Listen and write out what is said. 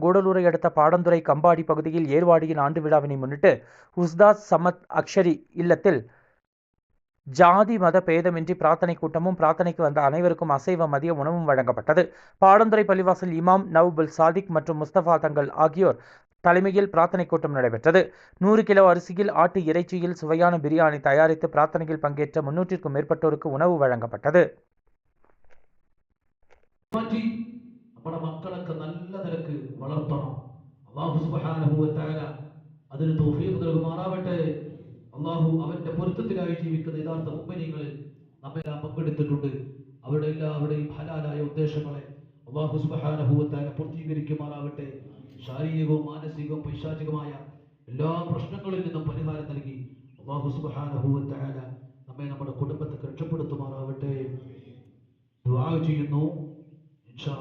கூடலூரை அடுத்த பாடந்துறை கம்பாடி பகுதியில் ஏர்வாடியின் ஆண்டு விழாவினை முன்னிட்டு உஸ்தாத் சமத் அக்ஷரி இல்லத்தில் ஜாதி மத பேதமின்றி பிரார்த்தனை கூட்டமும் பிரார்த்தனைக்கு வந்த அனைவருக்கும் அசைவ மதிய உணவும் வழங்கப்பட்டது. பாடந்துறை பள்ளிவாசல் இமாம் நவ்புல் சாதிக் மற்றும் முஸ்தபா தங்கள் ஆகியோர் தலைமையில் பிரார்த்தனை கூட்டம் நடைபெற்றது. 100 கிலோ அரிசியில் ஆட்டு இறைச்சியில் சுவையான பிரியாணி தயாரித்து பிரார்த்தனையில் பங்கேற்ற 300க்கும் மேற்பட்டோருக்கு உணவு வழங்கப்பட்டது. നമ്മുടെ മക്കളൊക്കെ നല്ല നിലക്ക് വളർത്തണം. അല്ലാഹു സുബ്ഹാനഹു വ തആല അതിന് തൗഫീഖ് നൽകുമാറാവട്ടെ. അല്ലാഹു അവന്റെ പൊരുത്തത്തിനായി ജീവിക്കുന്ന യഥാർത്ഥ മുഅ്മിനീങ്ങളിൽ നമ്മെല്ലാം പങ്കെടുത്തിട്ടുണ്ട്. അവരുടെ എല്ലാവരുടെയും ഹലാലായ ഉദ്ദേശങ്ങളെ അല്ലാഹു സുബ്ഹാനഹു വ തആല പൂർത്തീകരിക്കുമാറാവട്ടെ. ശാരീരികവും മാനസികവും പൈശാചികമായ എല്ലാ പ്രശ്നങ്ങളിൽ നിന്നും പരിഹാരം നൽകി അല്ലാഹു സുബ്ഹാനഹു വ തആല നമ്മെ നമ്മുടെ കുടുംബത്തെ രക്ഷപ്പെടുത്തുമാറാവട്ടെ. ദുആ ചെയ്യുന്നു ഇൻഷാ